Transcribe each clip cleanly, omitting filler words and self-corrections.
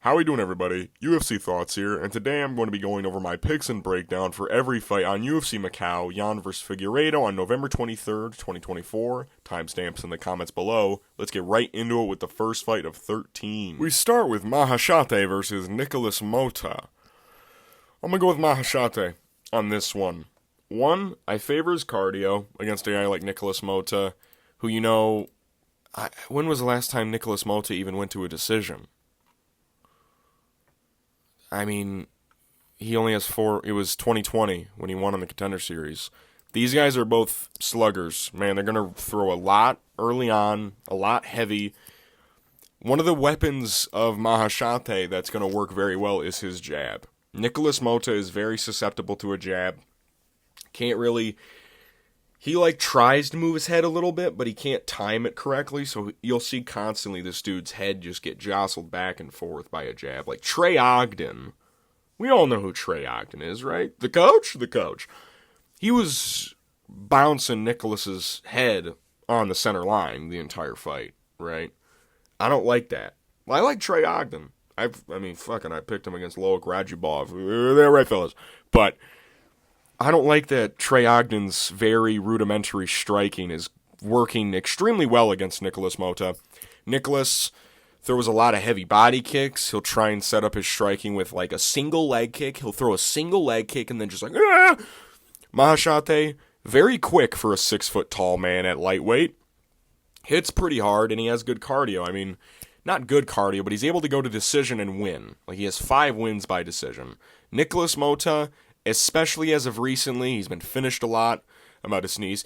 How we doing, everybody? UFC Thoughts here, and today I'm going to be going over my picks and breakdown for every fight on UFC Macau, Jan vs. Figueiredo on November 23rd, 2024. Timestamps in the comments below. Let's get right into it with the first fight of 13. We start with Maheshate versus Nikolas Motta. I'm going to go with Maheshate on this one. One, I favor his cardio against a guy like Nikolas Motta, who, when was the last time Nikolas Motta even went to a decision? I mean, he only has 4. It was 2020 when he won in the Contender Series. These guys are both sluggers. Man, they're going to throw a lot early on, a lot heavy. One of the weapons of Maheshate that's going to work very well is his jab. Nikolas Motta is very susceptible to a jab. Can't really... He, tries to move his head a little bit, but he can't time it correctly, so you'll see constantly this dude's head just get jostled back and forth by a jab. Like Trey Ogden. We all know who Trey Ogden is, right? The coach? The coach. He was bouncing Nikolas's head on the center line the entire fight, right? I don't like that. Well, I like Trey Ogden. I picked him against Loic Radzhabov. They're right, fellas. But... I don't like that Trey Ogden's very rudimentary striking is working extremely well against Nikolas Motta. Nikolas throws a lot of heavy body kicks. He'll try and set up his striking with a single leg kick. He'll throw a single leg kick and then just ah! Maheshate, very quick for a 6-foot-tall man at lightweight. Hits pretty hard and he has good cardio. I mean, not good cardio, but he's able to go to decision and win. He has 5 wins by decision. Nikolas Motta, especially as of recently, he's been finished a lot. I'm about to sneeze.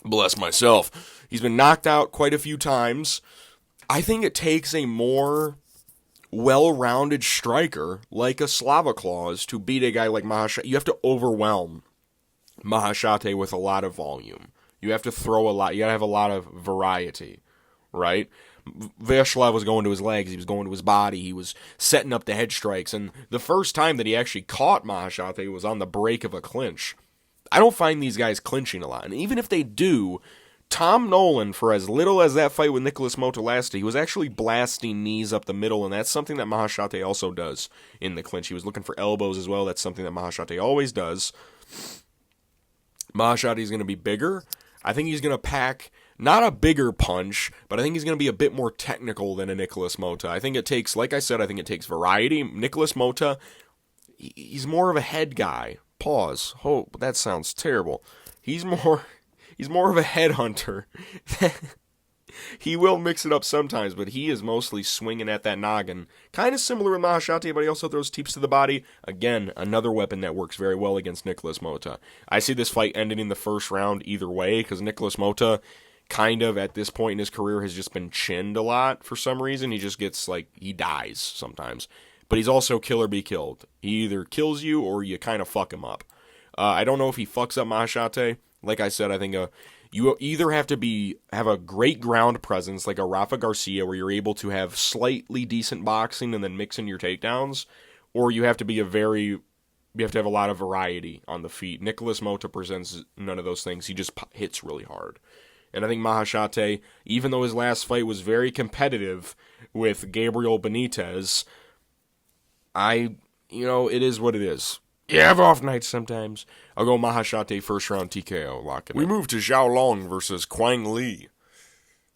Bless myself. He's been knocked out quite a few times. I think it takes a more well-rounded striker like a Slavoclaws to beat a guy like Maheshate. You have to overwhelm Maheshate with a lot of volume. You have to throw a lot. You got to have a lot of variety, right? Vyacheslav was going to his legs, he was going to his body, he was setting up the head strikes, and the first time that he actually caught Maheshate was on the break of a clinch. I don't find these guys clinching a lot, and even if they do, Tom Nolan, for as little as that fight with Nikolas Motta lasted, he was actually blasting knees up the middle, and that's something that Maheshate also does in the clinch. He was looking for elbows as well, that's something that Maheshate always does. Maheshate is going to be bigger. I think he's going to pack... not a bigger punch, but I think he's going to be a bit more technical than a Nikolas Motta. I think it takes, like I said, I think it takes variety. Nikolas Motta, he's more of a head guy. Pause. Oh, that sounds terrible. He's more of a headhunter. He will mix it up sometimes, but he is mostly swinging at that noggin. Kind of similar with Maheshate, but he also throws teeps to the body. Again, another weapon that works very well against Nikolas Motta. I see this fight ending in the first round either way, because Nikolas Motta... kind of, at this point in his career, has just been chinned a lot for some reason. He just gets, he dies sometimes. But he's also kill or be killed. He either kills you or you kind of fuck him up. I don't know if he fucks up Maheshate. Like I said, I think you either have to have a great ground presence, like a Rafa Garcia, where you're able to have slightly decent boxing and then mix in your takedowns, or you have to be you have to have a lot of variety on the feet. Nikolas Motta presents none of those things. He just hits really hard. And I think Maheshate, even though his last fight was very competitive with Gabriel Benitez, it is what it is. You have off nights sometimes. I'll go Maheshate first round TKO. Lock it in. We move to Xiao Long versus Quang Li.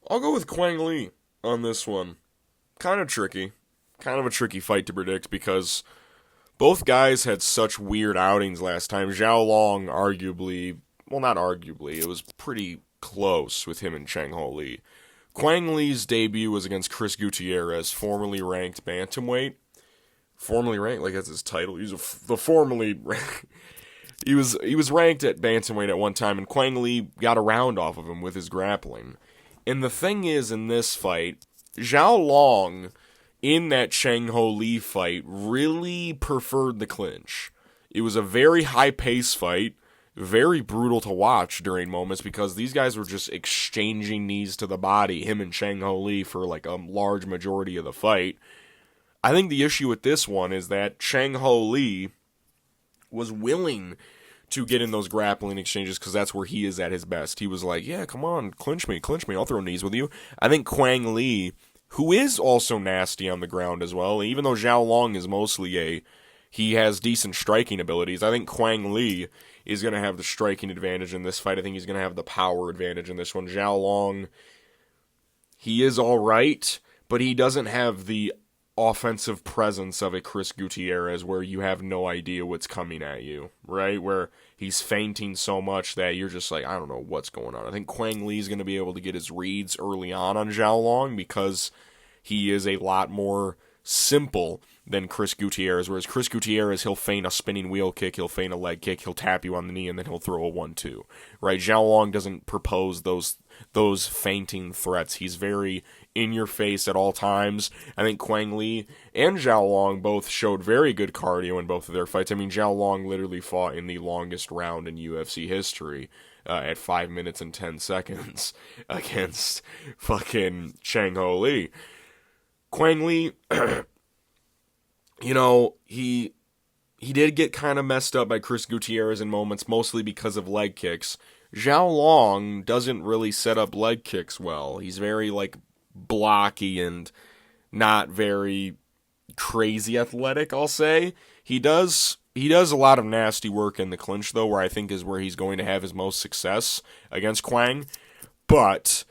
I'll go with Quang Li on this one. Kind of tricky. Kind of a tricky fight to predict because both guys had such weird outings last time. Xiao Long not arguably, it was pretty close with him and Chang Ho Lee. Quang Li's debut was against Chris Gutierrez, formerly ranked bantamweight. Formerly ranked, that's his title. He was ranked at bantamweight at one time, and Quang Li got a round off of him with his grappling. And the thing is, in this fight, Xiao Long, in that Chang Ho Lee fight, really preferred the clinch. It was a very high-paced fight. Very brutal to watch during moments because these guys were just exchanging knees to the body, him and Chang Ho Lee, for a large majority of the fight. I think the issue with this one is that Chang Ho Lee was willing to get in those grappling exchanges because that's where he is at his best. He was like, yeah, come on, clinch me, I'll throw knees with you. I think Quang Li who is also nasty on the ground as well. Even though Xiao Long is mostly he has decent striking abilities, I think Quang Li is going to have the striking advantage in this fight. I think he's going to have the power advantage in this one. Xiao Long, he is all right, but he doesn't have the offensive presence of a Chris Gutierrez where you have no idea what's coming at you, right? Where he's feinting so much that you're just like, I don't know what's going on. I think Quang Li is going to be able to get his reads early on Xiao Long because he is a lot more simple than Chris Gutierrez, whereas Chris Gutierrez, he'll feint a spinning wheel kick, he'll feint a leg kick, he'll tap you on the knee, and then he'll throw a 1-2, right? Xiao Long doesn't propose those feinting threats. He's very in your face at all times. I think Quang Li and Xiao Long both showed very good cardio in both of their fights. I mean, Xiao Long literally fought in the longest round in UFC history at 5 minutes and 10 seconds against fucking Chang Ho Lee. Quang Li, you know, he did get kind of messed up by Chris Gutierrez in moments, mostly because of leg kicks. Xiao Long doesn't really set up leg kicks well. He's very, blocky and not very crazy athletic, I'll say. He does a lot of nasty work in the clinch, though, where I think is where he's going to have his most success against Quang. But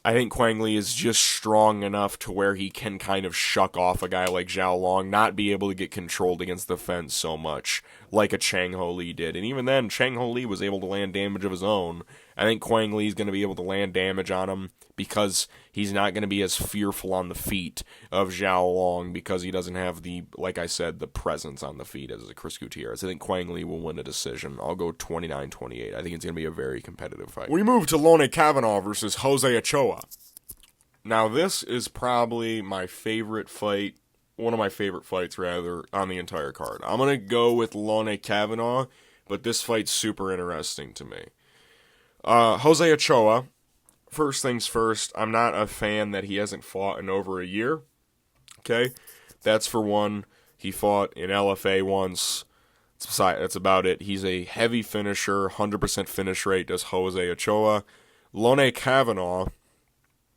I think Quang Li is just strong enough to where he can kind of shuck off a guy like Xiao Long, not be able to get controlled against the fence so much like a Chang Ho Lee did. And even then, Chang Ho Lee was able to land damage of his own. I think Quang Li is going to be able to land damage on him because he's not going to be as fearful on the feet of Xiao Long because he doesn't have the, like I said, the presence on the feet as a Chris Gutierrez. I think Quang Li will win a decision. I'll go 29-28. I think it's going to be a very competitive fight. We move to Lone Kavanagh versus José Ochoa. Now, this is probably my favorite fight, one of my favorite fights, rather, on the entire card. I'm going to go with Lone Kavanagh, but this fight's super interesting to me. José Ochoa, first things first, I'm not a fan that he hasn't fought in over a year. Okay? That's for one. He fought in LFA once. That's about it. He's a heavy finisher, 100% finish rate does José Ochoa. Lone Kavanagh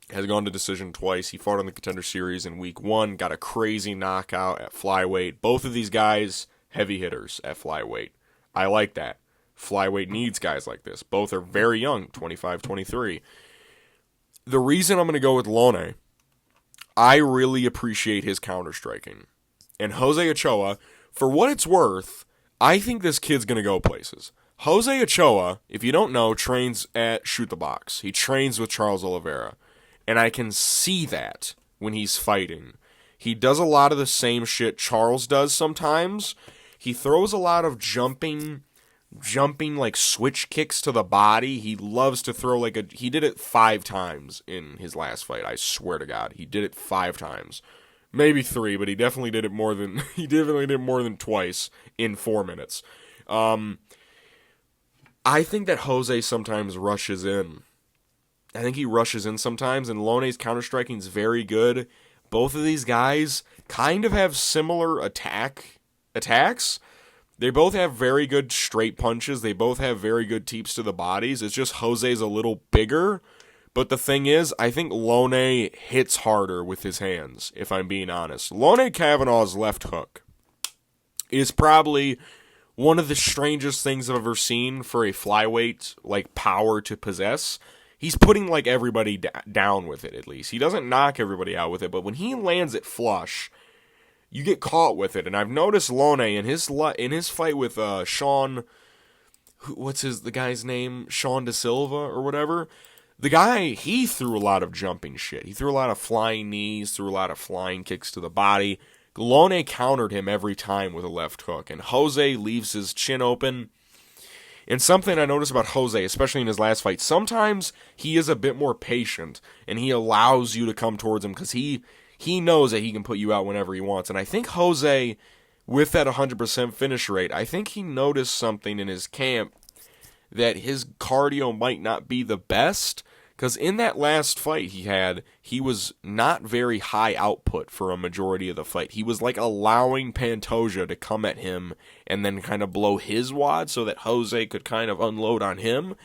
has gone to decision twice. He fought in the Contender Series in week 1, got a crazy knockout at flyweight. Both of these guys, heavy hitters at flyweight. I like that. Flyweight needs guys like this. Both are very young, 25, 23. The reason I'm going to go with Lone, I really appreciate his counter-striking. And José Ochoa, for what it's worth, I think this kid's going to go places. José Ochoa, if you don't know, trains at Shoot the Box. He trains with Charles Oliveira. And I can see that when he's fighting. He does a lot of the same shit Charles does sometimes. He throws a lot of jumping switch kicks to the body. He loves to throw he did it 5 times in his last fight. I swear to God, he did it 5 times. Maybe 3, but he definitely did it more than twice in 4 minutes. I think that Jose sometimes rushes in. I think he rushes in sometimes, and Lone's counter-striking is very good. Both of these guys kind of have similar attacks. They both have very good straight punches. They both have very good teeps to the bodies. It's just Jose's a little bigger. But the thing is, I think Lone hits harder with his hands, if I'm being honest. Lone Kavanagh's left hook is probably one of the strangest things I've ever seen for a flyweight power to possess. He's putting everybody down with it, at least. He doesn't knock everybody out with it, but when he lands it flush, you get caught with it. And I've noticed Lone in his fight with Sean, what's the guy's name? Sean Da Silva or whatever. The guy, he threw a lot of jumping shit. He threw a lot of flying knees, threw a lot of flying kicks to the body. Lone countered him every time with a left hook, and Jose leaves his chin open. And something I noticed about Jose, especially in his last fight, sometimes he is a bit more patient, and he allows you to come towards him because he knows that he can put you out whenever he wants. And I think Jose, with that 100% finish rate, I think he noticed something in his camp that his cardio might not be the best, because in that last fight he was not very high output for a majority of the fight. He was allowing Pantoja to come at him and then kind of blow his wad so that Jose could kind of unload on him.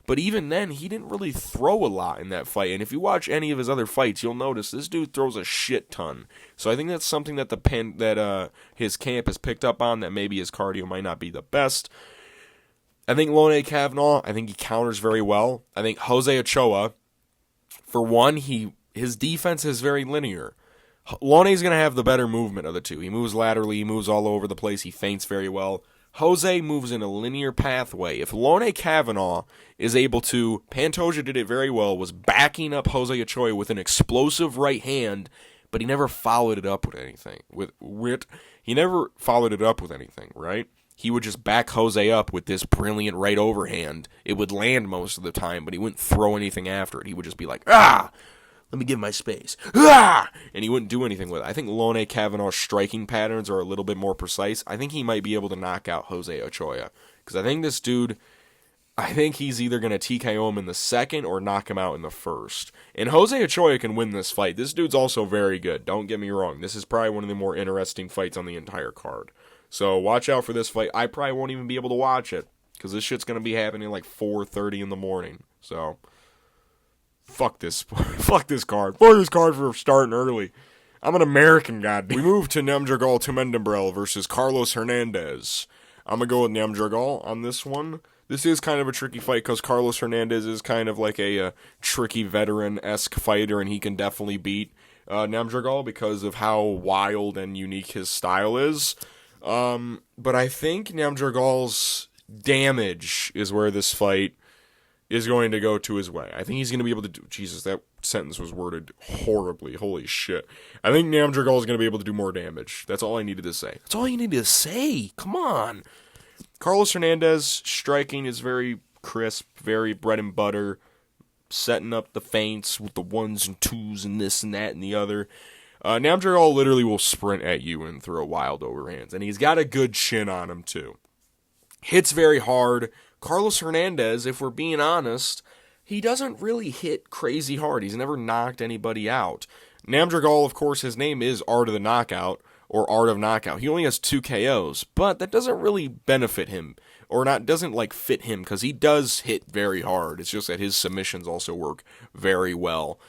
But even then, he didn't really throw a lot in that fight. And if you watch any of his other fights, you'll notice this dude throws a shit ton. So I think that's something that his camp has picked up on, that maybe his cardio might not be the best. I think Lone Kavanagh, I think he counters very well. I think José Ochoa, for one, his defense is very linear. Lone's going to have the better movement of the two. He moves laterally, he moves all over the place, he feints very well. Jose moves in a linear pathway. If Lone Kavanagh is able to, Pantoja did it very well, was backing up José Ochoa with an explosive right hand, but he never followed it up with anything. He never followed it up with anything, right? He would just back Jose up with this brilliant right overhand. It would land most of the time, but he wouldn't throw anything after it. He would just be like, let me give my space. And he wouldn't do anything with it. I think Lone Kavanagh's striking patterns are a little bit more precise. I think he might be able to knock out José Ochoa. Because I think this dude, he's either going to TKO him in the second or knock him out in the first. And José Ochoa can win this fight. This dude's also very good. Don't get me wrong. This is probably one of the more interesting fights on the entire card. So watch out for this fight. I probably won't even be able to watch it. Because this shit's going to be happening like 4:30 in the morning. So fuck this card. Fuck this card for starting early. I'm an American, goddamn. We move to Nyamjargal Tumendemberel versus Carlos Hernandez. I'm going to go with Nyamjargal on this one. This is kind of a tricky fight because Carlos Hernandez is kind of like a tricky veteran-esque fighter, and he can definitely beat Nyamjargal because of how wild and unique his style is. But I think Nyamjargal's damage is where this fight is going to go to his way. I think he's going to be able to do... Jesus, that sentence was worded horribly. Holy shit. I think Nyamjargal is going to be able to do more damage. That's all I needed to say. That's all you needed to say. Come on. Carlos Hernandez striking is very crisp, very bread and butter, setting up the feints with the ones and twos and this and that and the other. Nyamjargal literally will sprint at you and throw wild overhands, and he's got a good chin on him too. Hits very hard. Carlos Hernandez, if we're being honest, he doesn't really hit crazy hard. He's never knocked anybody out. Nyamjargal, of course, his name is Art of the Knockout, or Art of Knockout. He only has 2 KOs, but that doesn't really benefit him, or doesn't fit him, because he does hit very hard. It's just that his submissions also work very well.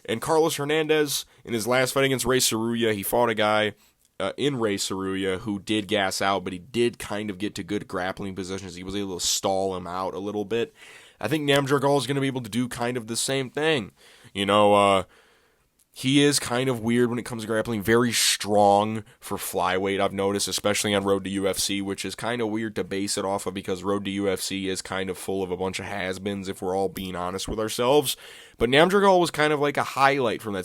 And Carlos Hernandez, in his last fight against Ray Saruya, he fought a guy in Ray Saruya who did gas out, but he did kind of get to good grappling positions. He was able to stall him out a little bit. I think Nyamjargal is going to be able to do kind of the same thing. He is kind of weird when it comes to grappling. Very strong for flyweight, I've noticed, especially on Road to UFC, which is kind of weird to base it off of because Road to UFC is kind of full of a bunch of has-beens, if we're all being honest with ourselves. But Nyamjargal was kind of like a highlight from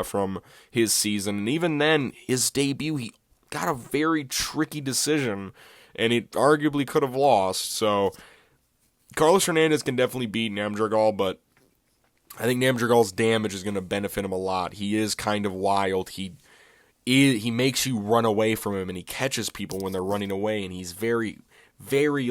from his season. And even then, his debut, he got a very tricky decision, and it arguably could have lost. So Carlos Hernandez can definitely beat Nyamjargal, but I think Nyamjargal's damage is going to benefit him a lot. He is kind of wild. He makes you run away from him, and he catches people when they're running away, and he's very, very,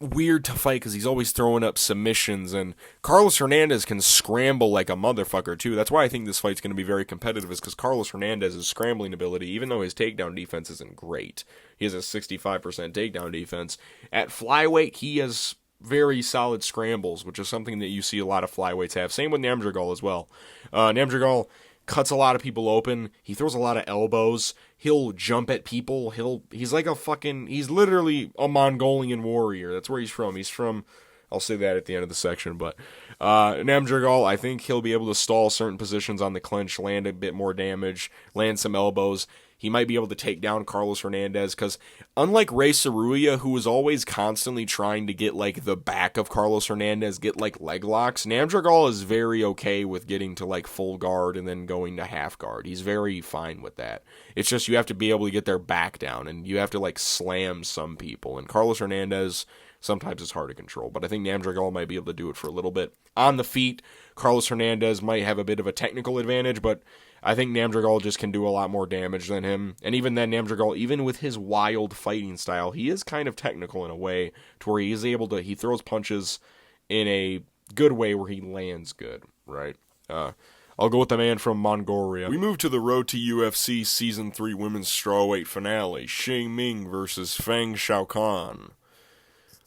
weird to fight because he's always throwing up submissions, and Carlos Hernandez can scramble like a motherfucker, too. That's why I think this fight's going to be very competitive, is because Carlos Hernandez's scrambling ability, even though his takedown defense isn't great, he has a 65% takedown defense. At flyweight, he has very solid scrambles, which is something that you see a lot of flyweights have. Same with Nyamjargal as well. Nyamjargal cuts a lot of people open. He throws a lot of elbows. He'll jump at people. He's literally a Mongolian warrior. That's where he's from. I'll say that at the end of the section, but Nyamjargal, I think he'll be able to stall certain positions on the clinch, land a bit more damage, land some elbows. He might be able to take down Carlos Hernandez because unlike Ray Saruya, who was always constantly trying to get the back of Carlos Hernandez, get leg locks, Nyamjargal is very okay with getting to full guard and then going to half guard. He's very fine with that. It's just you have to be able to get their back down and you have to slam some people. And Carlos Hernandez sometimes it's hard to control, but I think Nyamjargal might be able to do it for a little bit. On the feet, Carlos Hernandez might have a bit of a technical advantage, but I think Nyamjargal just can do a lot more damage than him. And even then, Nyamjargal, even with his wild fighting style, he is kind of technical in a way to where he throws punches in a good way where he lands good, right? I'll go with the man from Mongolia. We move to the Road to UFC Season 3 Women's Strawweight Finale. Ming versus Feng Xiaocan.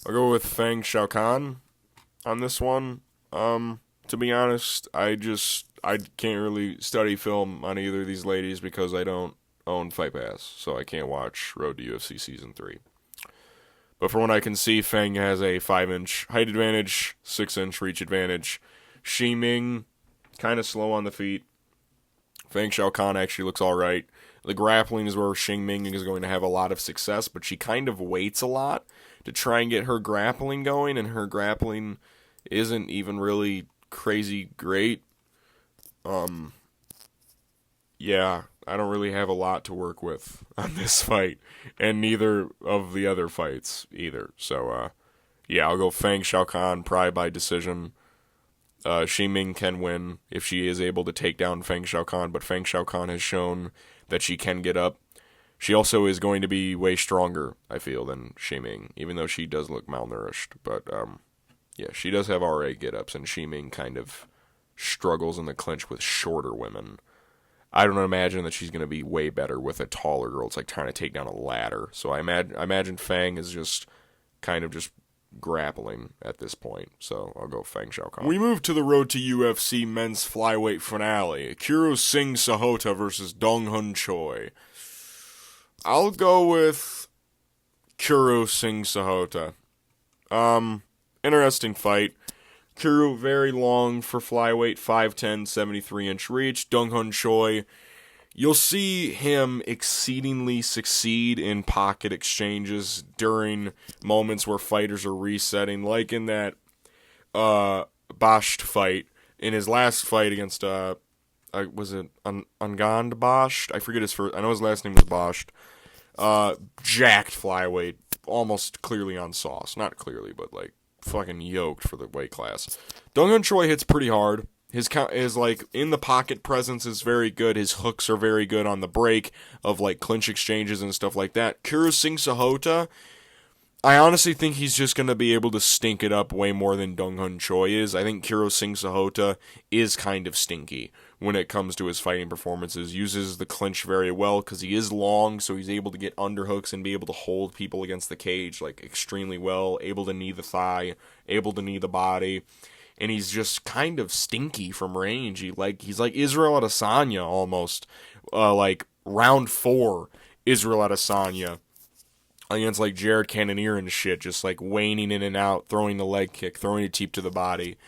I'll go with Feng Xiaocan. on this one. To be honest, I can't really study film on either of these ladies because I don't own Fight Pass, so I can't watch Road to UFC Season 3. But from what I can see, Feng has a 5-inch height advantage, 6-inch reach advantage. Ming, kind of slow on the feet. Feng Xiaocan actually looks alright. The grappling is where Ming is going to have a lot of success, but she kind of waits a lot to try and get her grappling going, and her grappling isn't even really crazy great. Yeah, I don't really have a lot to work with on this fight, and neither of the other fights either. So, yeah, I'll go Feng Xiaocan, probably by decision. Ming can win if she is able to take down Feng Xiaocan, but Feng Xiaocan has shown that she can get up. She also is going to be way stronger, I feel, than Ming, even though she does look malnourished. But, yeah, she does have alright get-ups, and Ming kind of struggles in the clinch with shorter women. I don't imagine that she's going to be way better with a taller girl. It's like trying to take down a ladder. So I imagine Feng is just kind of just grappling at this point. So I'll go Feng Xiaocan. We move to the Road to UFC men's flyweight finale. Kiru Singh Sahota versus DongHun Choi. I'll go with Kiru Singh Sahota. Interesting fight. Kiru, very long for flyweight, 5'10", 73-inch reach. DongHun Choi, you'll see him exceedingly succeed in pocket exchanges during moments where fighters are resetting, like in that Bashed fight. In his last fight against, was it Ungand Bashed? I forget his first, I know his last name was Bashed. Jacked flyweight, almost clearly on sauce. Not clearly, but like, fucking yoked for the weight class. DongHun Choi hits pretty hard. His count is like in the pocket presence is very good. His hooks are very good on the break of like clinch exchanges and stuff like that. Kiru Singh Sahota, I honestly think he's just going to be able to stink it up way more than DongHun Choi is. I think Kiru Singh Sahota is kind of stinky when it comes to his fighting performances. Uses the clinch very well because he is long, so he's able to get underhooks and be able to hold people against the cage like extremely well. Able to knee the thigh, able to knee the body, and he's just kind of stinky from range. He's like Israel Adesanya almost, like round 4 Israel Adesanya against like Jared Cannonier and shit, just like waning in and out, throwing the leg kick, throwing a teep to the body,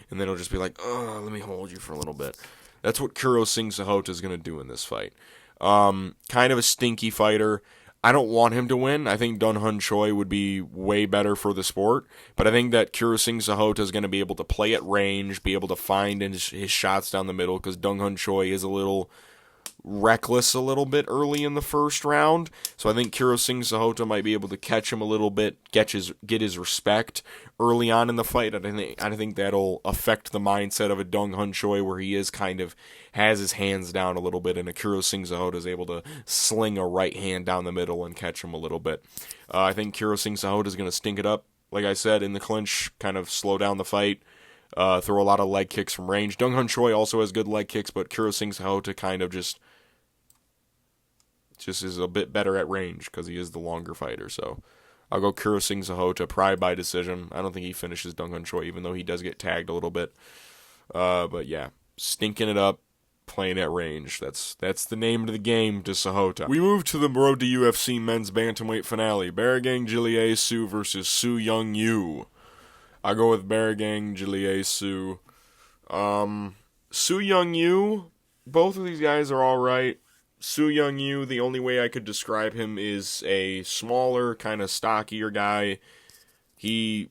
and then he'll just be like, oh, let me hold you for a little bit. That's what Kiru Singh Sahota is going to do in this fight. Kind of a stinky fighter. I don't want him to win. I think DongHun Choi would be way better for the sport, but I think that Kiru Singh Sahota is going to be able to play at range, be able to find his shots down the middle, because DongHun Choi is a little reckless a little bit early in the first round. So I think Kiru Singh Sahota might be able to catch him a little bit, get his respect early on in the fight. I think that'll affect the mindset of a DongHun Choi, where he is kind of has his hands down a little bit, and Kiru Singh Sahota is able to sling a right hand down the middle and catch him a little bit. I think Kiru Singh Sahota is going to stink it up, like I said, in the clinch, kind of slow down the fight. Throw a lot of leg kicks from range. DongHun Choi also has good leg kicks, but Kiru Singh Sahota kind of just is a bit better at range because he is the longer fighter. So I'll go Kiru Singh Sahota, probably by decision. I don't think he finishes DongHun Choi, even though he does get tagged a little bit. But yeah, stinking it up, playing at range. That's the name of the game to Sahota. We move to the Road to UFC men's bantamweight finale. Baergeng Jieleyisi versus Su Young Yu. I go with Baergeng Jieleyisi. Su Young Yu, both of these guys are alright. Su Young Yu, the only way I could describe him is a smaller, kind of stockier guy. He's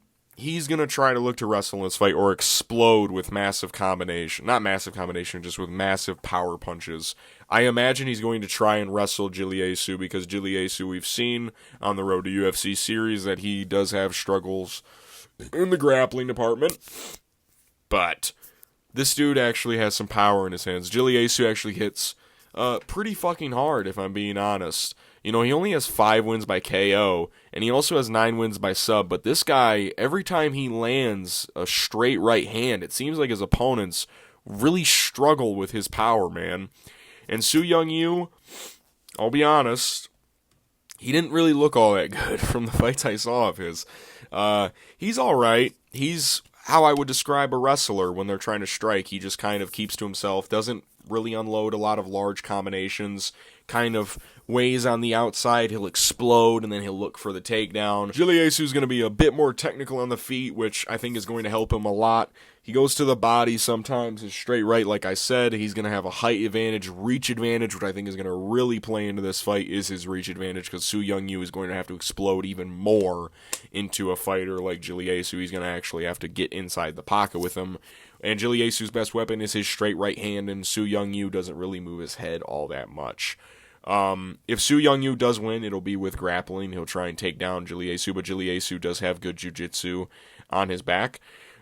going to try to look to wrestle in this fight or explode with massive combination. Not massive combination, just with massive power punches. I imagine he's going to try and wrestle Jieleyisi because Jieleyisi, we've seen on the Road to UFC series that he does have struggles in the grappling department. But this dude actually has some power in his hands. Jieleyisi actually hits pretty fucking hard, if I'm being honest. You know, he only has 5 wins by KO, and he also has 9 wins by sub, but this guy, every time he lands a straight right hand, it seems like his opponents really struggle with his power, man. And Su Young Yu, I'll be honest, he didn't really look all that good from the fights I saw of his. He's alright. how I would describe a wrestler when they're trying to strike. He just kind of keeps to himself, doesn't really unload a lot of large combinations, kind of weighs on the outside, he'll explode, and then he'll look for the takedown. Jieleyisi is going to be a bit more technical on the feet, which I think is going to help him a lot. He goes to the body sometimes, his straight right, like I said. He's going to have a height advantage, reach advantage, which I think is going to really play into this fight, is his reach advantage, because Su Young-yu is going to have to explode even more into a fighter like Jieleyisi. He's going to actually have to get inside the pocket with him. And Jieleyisi's best weapon is his straight right hand, and Su Young-yu doesn't really move his head all that much. If Su Young-yu does win, it'll be with grappling. He'll try and take down Jieleyisi, but Jieleyisi does have good jiu-jitsu on his back.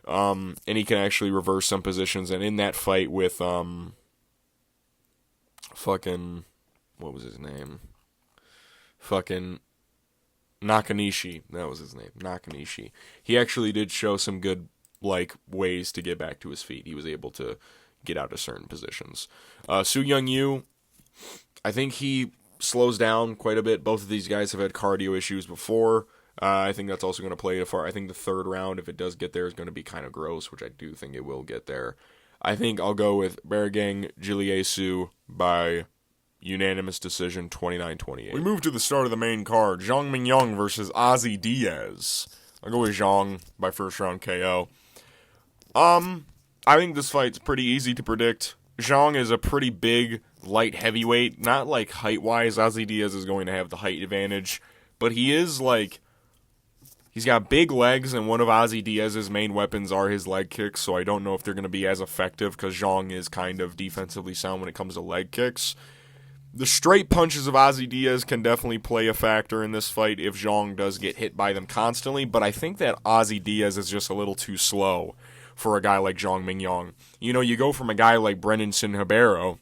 And he can actually reverse some positions. And in that fight with, what was his name? Nakanishi. That was his name. Nakanishi. He actually did show some good, ways to get back to his feet. He was able to get out of certain positions. Su Young-yu, I think he slows down quite a bit. Both of these guys have had cardio issues before. I think that's also going to play it far. I think the third round, if it does get there, is going to be kind of gross, which I do think it will get there. I think I'll go with Baergeng Jieleyisi by unanimous decision, 29-28. We move to the start of the main card. Mingyang versus Ozzy Diaz. I'll go with Zhang by first round KO. I think this fight's pretty easy to predict. Zhang is a pretty big light heavyweight. Not height-wise. Ozzy Diaz is going to have the height advantage. But he is he's got big legs, and one of Ozzy Diaz's main weapons are his leg kicks, so I don't know if they're going to be as effective, because Zhang is kind of defensively sound when it comes to leg kicks. The straight punches of Ozzy Diaz can definitely play a factor in this fight if Zhang does get hit by them constantly, but I think that Ozzy Diaz is just a little too slow for a guy like Zhang Mingyang. You go from a guy like Brendan Sinhabero,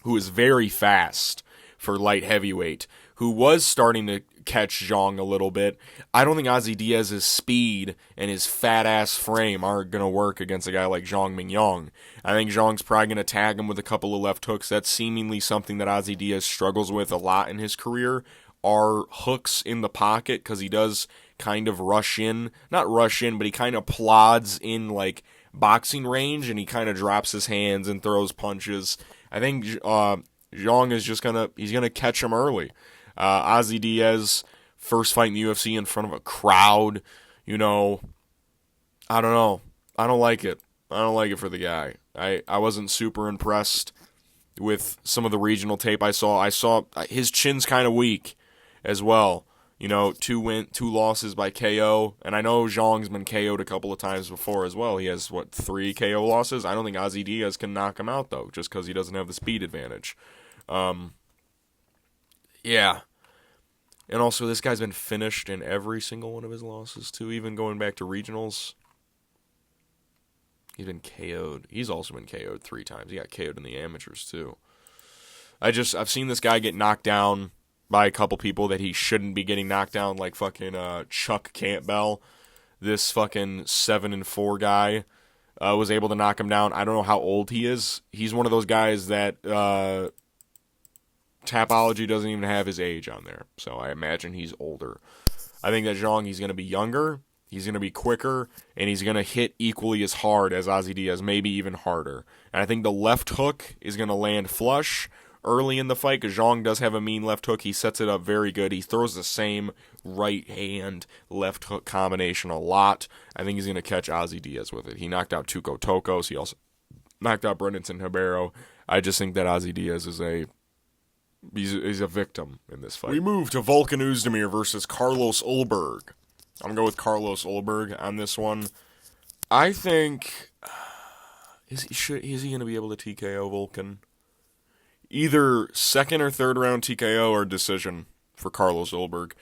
who is very fast for light heavyweight, who was starting to catch Zhang a little bit. I don't think Ozzy Diaz's speed and his fat-ass frame aren't going to work against a guy like Zhang Mingyang. I think Zhang's probably going to tag him with a couple of left hooks. That's seemingly something that Ozzy Diaz struggles with a lot in his career, are hooks in the pocket, because he does kind of rush in. Not rush in, but he kind of plods in boxing range, and he kind of drops his hands and throws punches. I think Zhang is just he's going to catch him early. Ozzy Diaz, first fight in the UFC in front of a crowd, I don't know. I don't like it. I don't like it for the guy. I wasn't super impressed with some of the regional tape I saw. I saw his chin's kind of weak as well. 2 losses by KO, and I know Zhang's been KO'd a couple of times before as well. He has, 3 KO losses? I don't think Ozzy Diaz can knock him out, though, just because he doesn't have the speed advantage. Yeah. And also, this guy's been finished in every single one of his losses, too, even going back to regionals. He's been KO'd. He's also been KO'd 3 times. He got KO'd in the amateurs, too. I've seen this guy get knocked down by a couple people that he shouldn't be getting knocked down, like Chuck Campbell. This 7-4 guy was able to knock him down. I don't know how old he is. He's one of those guys that Tapology doesn't even have his age on there, so I imagine he's older. I think that Zhang, he's going to be younger, he's going to be quicker, and he's going to hit equally as hard as Ozzy Diaz, maybe even harder. And I think the left hook is going to land flush early in the fight, because Zhang does have a mean left hook. He sets it up very good. He throws the same right hand left hook combination a lot. I think he's going to catch Ozzy Diaz with it. He knocked out Tuco Tokos. He also knocked out Brendan Sinhabero. I just think that Ozzy Diaz is he's a victim in this fight. We move to Volkan Oezdemir versus Carlos Ulberg. I'm going to go with Carlos Ulberg on this one. I think is he going to be able to TKO Volkan? Either second or third round TKO or decision for Carlos Ulberg.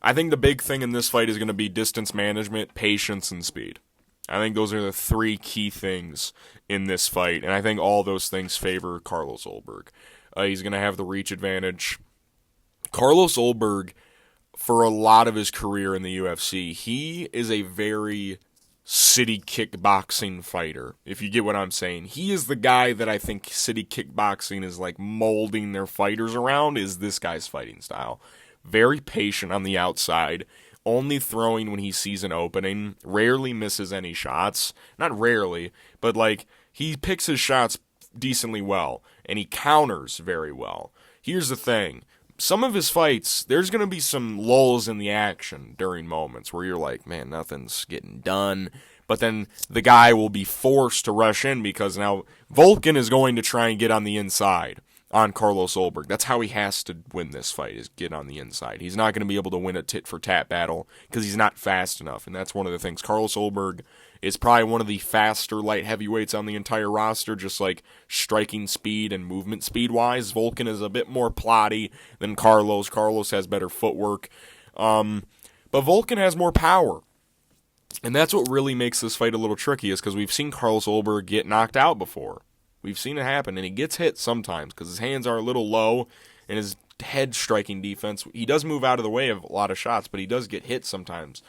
I think the big thing in this fight is going to be distance management, patience, and speed. I think those are the 3 key things in this fight, and I think all those things favor Carlos Ulberg. He's going to have the reach advantage. Carlos Ulberg, for a lot of his career in the UFC, he is a very city kickboxing fighter, if you get what I'm saying. He is the guy that I think city kickboxing is molding their fighters around, is this guy's fighting style. Very patient on the outside, only throwing when he sees an opening, rarely misses any shots. Not rarely, but like he picks his shots decently well, and he counters very well. Here's the thing. Some of his fights, there's going to be some lulls in the action during moments where you're like, man, nothing's getting done. But then the guy will be forced to rush in because now Volkan is going to try and get on the inside on Carlos Ulberg. That's how he has to win this fight, is get on the inside. He's not going to be able to win a tit-for-tat battle because he's not fast enough, and that's one of the things. Carlos Ulberg is probably one of the faster light heavyweights on the entire roster, just like striking speed and movement speed-wise. Volkan is a bit more plotty than Carlos. Carlos has better footwork. But Volkan has more power. And that's what really makes this fight a little tricky, is because we've seen Carlos Ulberg get knocked out before. We've seen it happen, and he gets hit sometimes because his hands are a little low, and his head striking defense, he does move out of the way of a lot of shots, but he does get hit sometimes.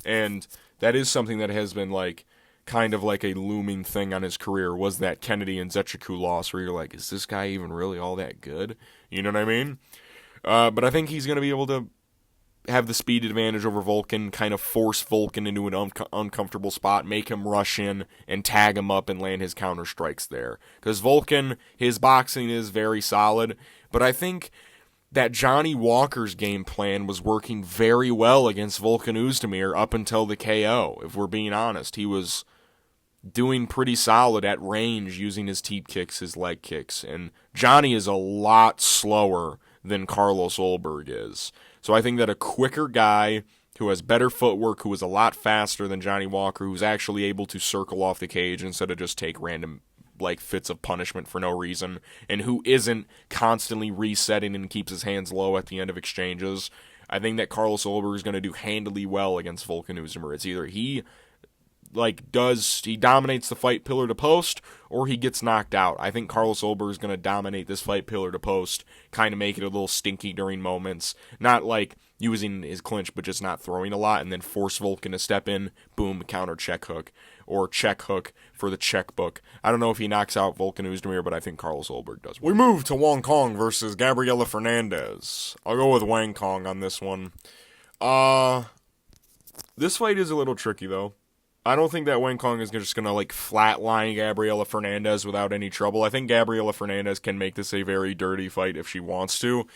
And that is something that has been like kind of like a looming thing on his career, was that Kennedy and Zechiku loss, where you're like, is this guy even really all that good? You know what I mean? But I think he's going to be able to have the speed advantage over Volkan, kind of force Volkan into an uncomfortable spot, make him rush in and tag him up and land his counter strikes there. Because Volkan, his boxing is very solid, but I think that Johnny Walker's game plan was working very well against Volkan Oezdemir up until the KO, if we're being honest. He was doing pretty solid at range using his teep kicks, his leg kicks, and Johnny is a lot slower than Carlos Ulberg is. So I think that a quicker guy who has better footwork, who is a lot faster than Johnny Walker, who's actually able to circle off the cage instead of just take random like fits of punishment for no reason, and who isn't constantly resetting and keeps his hands low at the end of exchanges, I think that Carlos Ulberg is going to do handily well against Volkan Oezdemir. It's either he dominates the fight pillar to post, or he gets knocked out. I think Carlos Ulberg is going to dominate this fight pillar to post, kind of make it a little stinky during moments, not like using his clinch, but just not throwing a lot, and then force Volkan to step in, boom, counter check hook, or check hook for the checkbook. I don't know if he knocks out Volkan Oezdemir, but I think Carlos Ulberg does. We move to Wang Cong versus Gabriela Fernandez. I'll go with Wang Cong on this one. This fight is a little tricky, though. I don't think that Wang Cong is just going to like flatline Gabriela Fernandez without any trouble. I think Gabriela Fernandez can make this a very dirty fight if she wants to.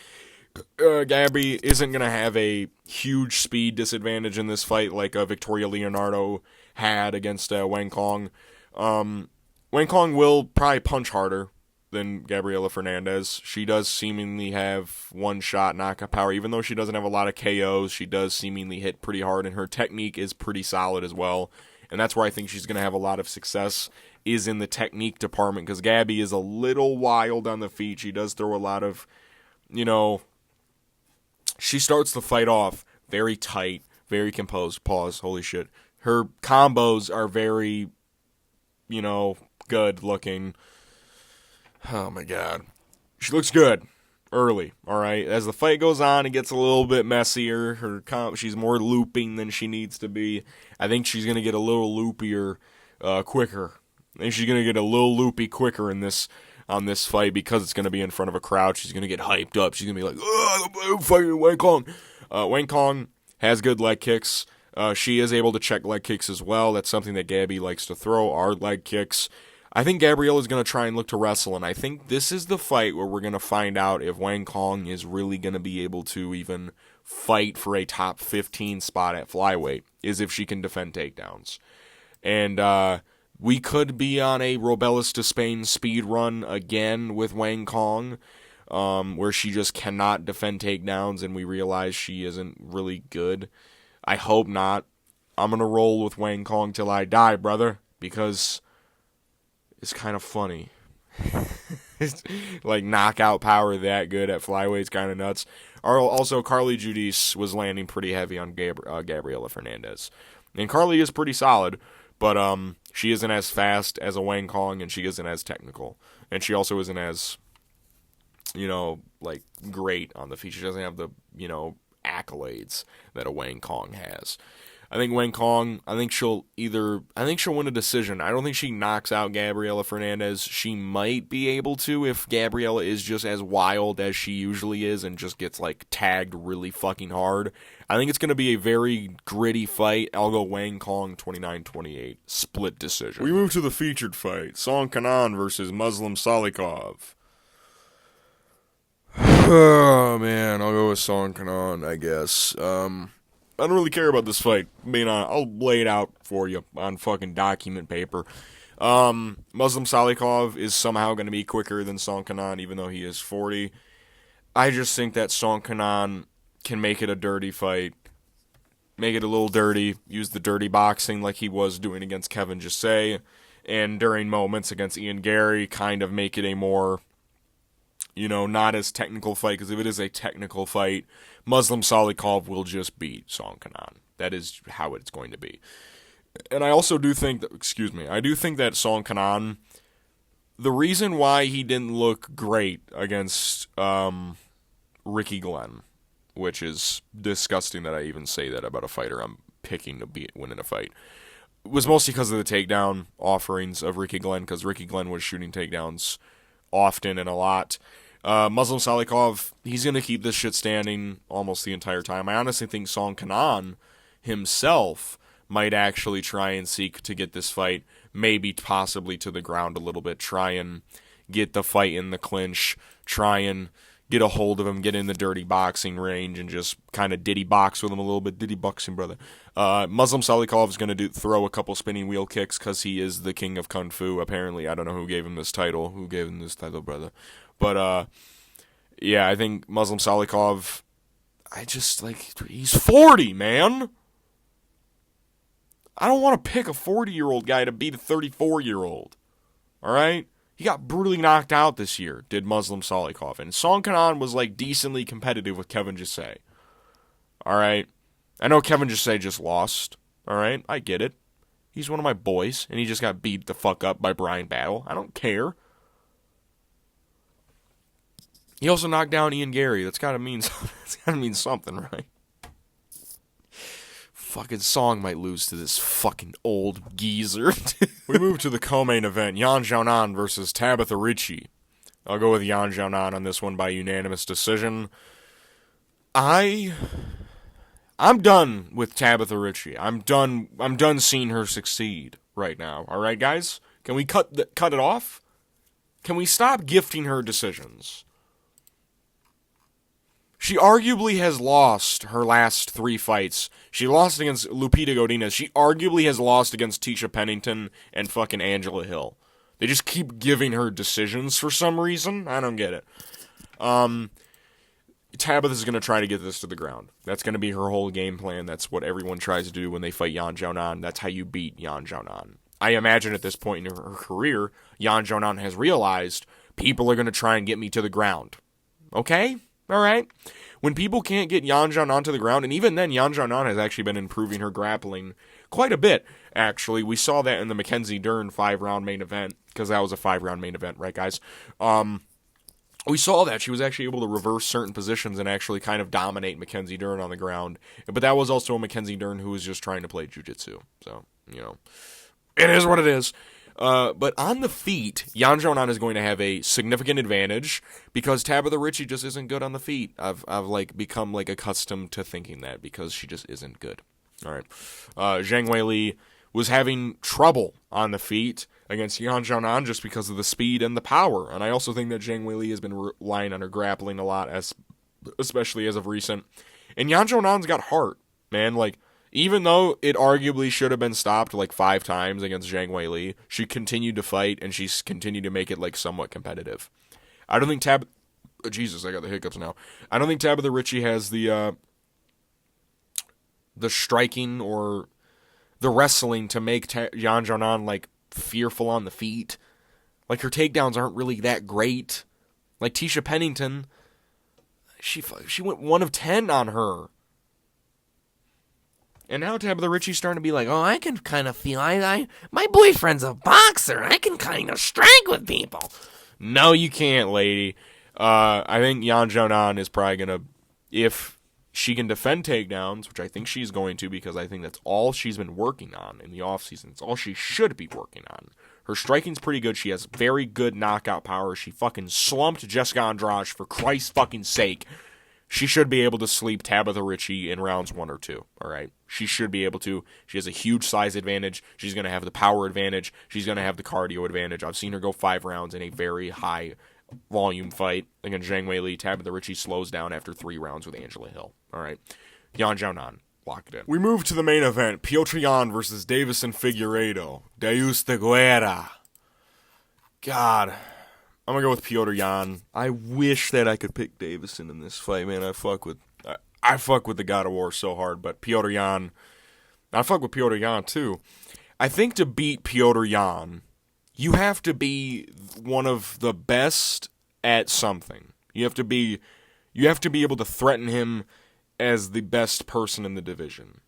Gabby isn't going to have a huge speed disadvantage in this fight like Victoria Leonardo had against Wang Cong. Wang Cong will probably punch harder than Gabriela Fernandez. She does seemingly have one-shot knockout power. Even though she doesn't have a lot of KOs, she does seemingly hit pretty hard, and her technique is pretty solid as well. And that's where I think she's going to have a lot of success, is in the technique department, because Gabby is a little wild on the feet. She does throw a lot of, she starts the fight off very tight, very composed. Pause, holy shit. Her combos are very, good looking. Oh my god. She looks good early, all right? As the fight goes on, it gets a little bit messier. She's more looping than she needs to be. I think she's going to get a little loopier quicker. I think she's going to get a little loopy quicker on this fight because it's going to be in front of a crowd. She's going to get hyped up. She's going to be like, I'm fighting Wang Cong. Wang Cong has good leg kicks. She is able to check leg kicks as well. That's something that Gabby likes to throw, are leg kicks. I think Gabrielle is going to try and look to wrestle, and I think this is the fight where we're going to find out if Wang Cong is really going to be able to even fight for a top 15 spot at flyweight, is if she can defend takedowns. And we could be on a Robelis to Spain speed run again with Wang Cong, where she just cannot defend takedowns, and we realize she isn't really good. I hope not. I'm going to roll with Wang Cong till I die, brother, because it's kind of funny. Like, knockout power that good at flyweight's kind of nuts. Also, Carly Judice was landing pretty heavy on Gabriela Fernandez. And Carly is pretty solid, but she isn't as fast as a Wang Cong, and she isn't as technical. And she also isn't as, great on the feet. She doesn't have the, accolades that a Wang Cong has. I think Wang Cong, I think she'll win a decision. I don't think she knocks out Gabriela Fernandez. She might be able to if Gabriela is just as wild as she usually is and just gets, like, tagged really fucking hard. I think it's going to be a very gritty fight. I'll go Wang Cong 29-28. Split decision. We move to the featured fight. Songkhanan versus Muslim Salikov. Oh, man. I'll go with Songkhanan, I guess. I don't really care about this fight. I'll lay it out for you on fucking document paper. Muslim Salikov is somehow going to be quicker than Songkhanan, even though he is 40. I just think that Songkhanan can make it a dirty fight. Make it a little dirty. Use the dirty boxing like he was doing against Kevin José. And during moments against Ian Gary, kind of make it a more, not as technical fight. Because if it is a technical fight, Muslim Salikov will just beat Songkhanan. That is how it's going to be. And I also do think that, that Songkhanan, the reason why he didn't look great against Ricky Glenn, which is disgusting that I even say that about a fighter I'm picking to win in a fight, was mostly because of the takedown offerings of Ricky Glenn, because Ricky Glenn was shooting takedowns often and a lot. Muslim Salikov, he's going to keep this shit standing almost the entire time. I honestly think Songkhanan himself might actually try and seek to get this fight, maybe possibly to the ground a little bit, try and get the fight in the clinch, try and get a hold of him, get in the dirty boxing range, and just kind of diddy box with him a little bit. Diddy boxing, brother. Muslim Salikov is going to throw a couple spinning wheel kicks because he is the king of Kung Fu, apparently. I don't know who gave him this title. Who gave him this title, brother? But, yeah, I think Muslim Salikov, he's 40, man. I don't want to pick a 40-year-old guy to beat a 34-year-old. All right? He got brutally knocked out this year, did Muslim Salikov. And Songkhanan was, decently competitive with Kevin José. All right? I know Kevin José just lost. All right? I get it. He's one of my boys, and he just got beat the fuck up by Brian Battle. I don't care. He also knocked down Ian Gary. That's gotta mean something, right? Fucking Song might lose to this fucking old geezer. We move to the co-main event. Yan Xiaonan versus Tabitha Ricci. I'll go with Yan Xiaonan on this one by unanimous decision. I'm done with Tabitha Ricci. I'm done seeing her succeed right now. All right, guys? Can we cut it off? Can we stop gifting her decisions? She arguably has lost her last 3 fights. She lost against Lupita Godinez. She arguably has lost against Tisha Pennington and fucking Angela Hill. They just keep giving her decisions for some reason. I don't get it. Tabitha's going to try to get this to the ground. That's going to be her whole game plan. That's what everyone tries to do when they fight Yan Xiaonan. That's how you beat Yan Xiaonan. I imagine at this point in her career, Yan Xiaonan has realized people are going to try and get me to the ground. Okay? All right. When people can't get Yan Xiaonan to the ground, and even then, Yan Xiaonan has actually been improving her grappling quite a bit, actually. We saw that in the Mackenzie Dern 5-round main event, because that was a 5-round main event, right, guys? We saw that she was actually able to reverse certain positions and actually kind of dominate Mackenzie Dern on the ground. But that was also a Mackenzie Dern who was just trying to play jiu-jitsu. So, it is what it is. But on the feet, Yan Xiaonan is going to have a significant advantage because Tabitha Ricci just isn't good on the feet. I've become accustomed to thinking that because she just isn't good. All right. Zhang Weili was having trouble on the feet against Yan Xiaonan just because of the speed and the power. And I also think that Zhang Weili has been relying on her grappling a lot, especially as of recent. And Yan Xiaonan's got heart, man. Even though it arguably should have been stopped 5 times against Zhang Weili, she continued to fight, and she's continued to make it somewhat competitive. I don't think Jesus, I got the hiccups now. I don't think Tabitha Ricci has the striking or the wrestling to make Yan Xiaonan fearful on the feet. Her takedowns aren't really that great. Tisha Pennington, she went 1 of 10 on her. And now Tabitha Ricci's starting to be I can kind of feel, my boyfriend's a boxer. I can kind of strike with people. No, you can't, lady. I think Yan Xiaonan is probably going to, if She can defend takedowns, which I think she's going to because I think that's all she's been working on in the offseason. It's all she should be working on. Her striking's pretty good. She has very good knockout power. She fucking slumped Jessica Andrade, for Christ's fucking sake. She should be able to sleep Tabitha Ritchie in rounds 1 or 2, all right? She should be able to. She has a huge size advantage. She's going to have the power advantage. She's going to have the cardio advantage. I've seen her go 5 rounds in a very high volume fight against Zhang Weili. Tabitha Ritchie slows down after 3 rounds with Angela Hill, all right? Yan Xiaonan, lock it in. We move to the main event, Petr Yan versus Deiveson Figueiredo. Deus de Guerra. God, I'm going to go with Petr Yan. I wish that I could pick Deiveson in this fight, man. I fuck with the God of War so hard, but Petr Yan, I fuck with Petr Yan too. I think to beat Petr Yan, you have to be one of the best at something. You have to be able to threaten him as the best person in the division.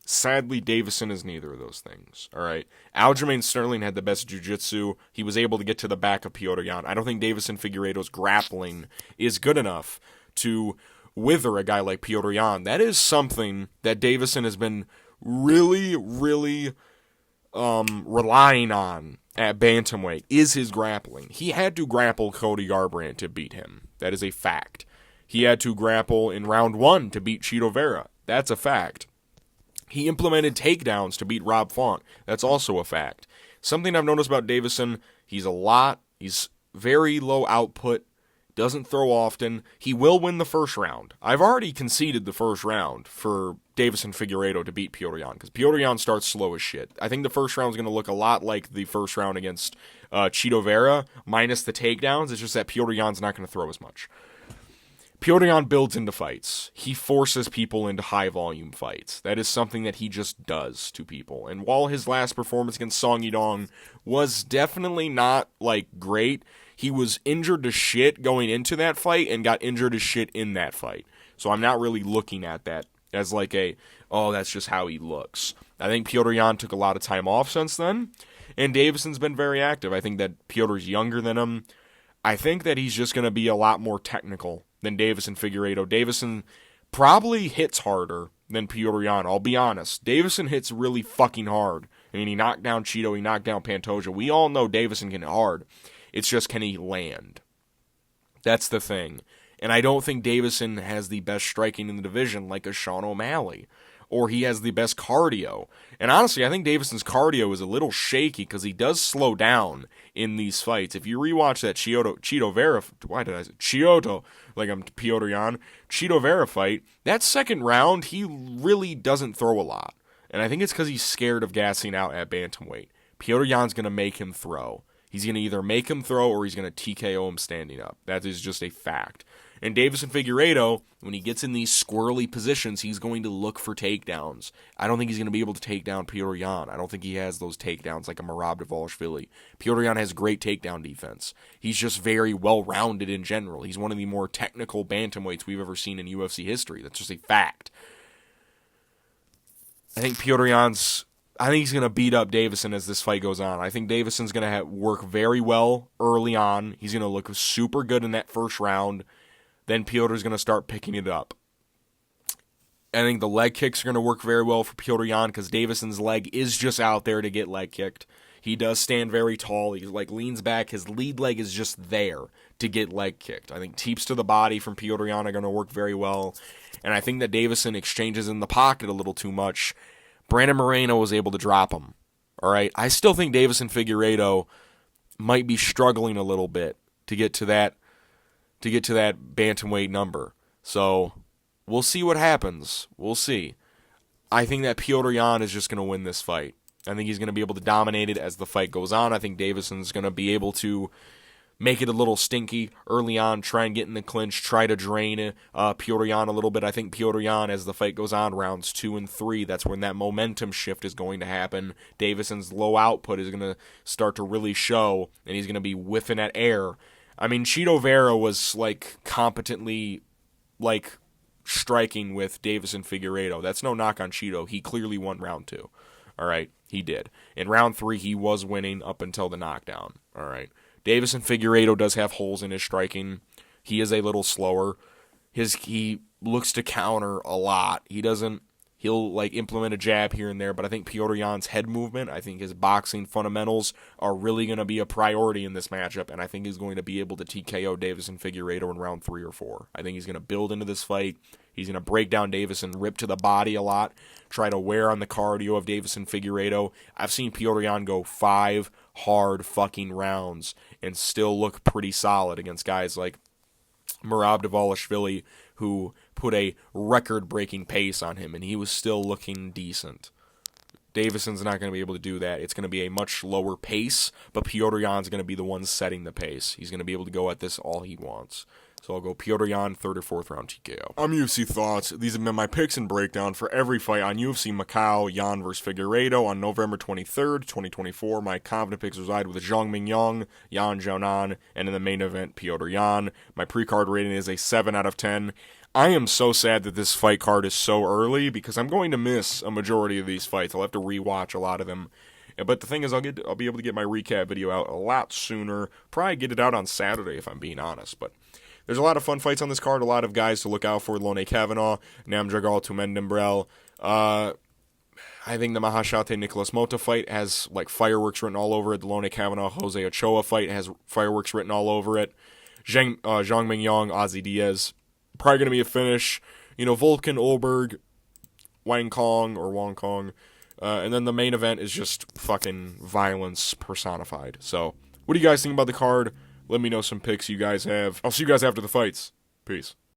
Sadly, Deiveson is neither of those things, all right? Aljamain Sterling had the best jiu-jitsu. He was able to get to the back of Petr Yan. I don't think Deiveson Figueiredo's grappling is good enough to wither a guy like Petr Yan. That is something that Deiveson has been really, really relying on at bantamweight, is his grappling. He had to grapple Cody Garbrandt to beat him. That is a fact. He had to grapple in round 1 to beat Chito Vera. That's a fact. He implemented takedowns to beat Rob Font. That's also a fact. Something I've noticed about Deiveson, he's very low output, doesn't throw often. He will win the first round. I've already conceded the first round for Deiveson Figueiredo to beat Petr Yan, because Petr Yan starts slow as shit. I think the first round is going to look a lot like the first round against Chito Vera, minus the takedowns. It's just that Petr Yan's not going to throw as much. Petr Yan builds into fights. He forces people into high-volume fights. That is something that he just does to people. And while his last performance against Song Yidong was definitely not, great, he was injured to shit going into that fight and got injured as shit in that fight. So I'm not really looking at that as that's just how he looks. I think Petr Yan took a lot of time off since then, and Deiveson's been very active. I think that Petr's younger than him. I think that he's just going to be a lot more technical than Deiveson Figueiredo. Deiveson probably hits harder than Petr Yan, I'll be honest. Deiveson hits really fucking hard. I mean, he knocked down Chito, he knocked down Pantoja. We all know Deiveson can hit hard. It's just, can he land? That's the thing. And I don't think Deiveson has the best striking in the division like a Sean O'Malley. Or he has the best cardio. And honestly, I think Deiveson's cardio is a little shaky because he does slow down in these fights. If you rewatch that Chito Vera, why did I say Chioto, like I'm Petr Yan, Chito Vera fight, that second round, he really doesn't throw a lot. And I think it's because he's scared of gassing out at bantamweight. Petr Yan's going to make him throw. He's going to either make him throw or he's going to TKO him standing up. That is just a fact. And Deiveson Figueiredo, when he gets in these squirrely positions, he's going to look for takedowns. I don't think he's going to be able to take down Petr Yan. I don't think he has those takedowns like a Merab Dvalishvili. Petr Yan has great takedown defense. He's just very well-rounded in general. He's one of the more technical bantamweights we've ever seen in UFC history. That's just a fact. I think he's going to beat up Deiveson as this fight goes on. I think Deiveson's going to work very well early on. He's going to look super good in that first round. Then Petr's going to start picking it up. I think the leg kicks are going to work very well for Petr Yan because Deiveson's leg is just out there to get leg kicked. He does stand very tall. He leans back. His lead leg is just there to get leg kicked. I think teeps to the body from Petr Yan are going to work very well. And I think that Deiveson exchanges in the pocket a little too much. Brandon Moreno was able to drop him. All right. I still think Deiveson Figueiredo might be struggling a little bit to get to that bantamweight number. So we'll see what happens. We'll see. I think that Petr Yan is just going to win this fight. I think he's going to be able to dominate it as the fight goes on. I think Deiveson's going to be able to make it a little stinky early on, try and get in the clinch, try to drain Petr Yan a little bit. I think Petr Yan, as the fight goes on, rounds 2 and 3, that's when that momentum shift is going to happen. Deiveson's low output is going to start to really show, and he's going to be whiffing at air. I mean, Chito Vera was, competently, striking with Deiveson Figueiredo. That's no knock on Chito. He clearly won round 2. All right? He did. In round 3, he was winning up until the knockdown. All right? Deiveson Figueiredo does have holes in his striking. He is a little slower. he looks to counter a lot. He'll like implement a jab here and there, but I think Petr Yan's head movement, I think his boxing fundamentals are really going to be a priority in this matchup, and I think he's going to be able to TKO Deiveson Figueiredo in round 3 or 4. I think he's going to build into this fight. He's going to break down Deiveson, rip to the body a lot, try to wear on the cardio of Deiveson Figueiredo. I've seen Petr Yan go 5 hard fucking rounds and still look pretty solid against guys like Merab Dvalishvili, who put a record-breaking pace on him, and he was still looking decent. Deiveson's not going to be able to do that. It's going to be a much lower pace, but Petr Yan's going to be the one setting the pace. He's going to be able to go at this all he wants. So I'll go Petr Yan, 3rd or 4th round TKO. I'm UFC Thoughts. These have been my picks and breakdown for every fight on UFC Macau, Yan vs. Figueiredo on November 23rd, 2024. My confident picks reside with Zhang Mingyang, Yan Xiaonan, and in the main event, Petr Yan. My pre-card rating is a 7 out of 10. I am so sad that this fight card is so early because I'm going to miss a majority of these fights. I'll have to rewatch a lot of them. But the thing is, I'll be able to get my recap video out a lot sooner. Probably get it out on Saturday if I'm being honest, but there's a lot of fun fights on this card, a lot of guys to look out for. Kavanagh, Nyamjargal, Tumendemberel. I think the Maheshate Nikolas Motta fight has like fireworks written all over it. The Kavanagh José Ochoa fight has fireworks written all over it. Zhang Mingyang, Ozzy Diaz. Probably going to be a finish. Volkan, Ulberg, Wang Cong. And then the main event is just fucking violence personified. So, what do you guys think about the card? Let me know some picks you guys have. I'll see you guys after the fights. Peace.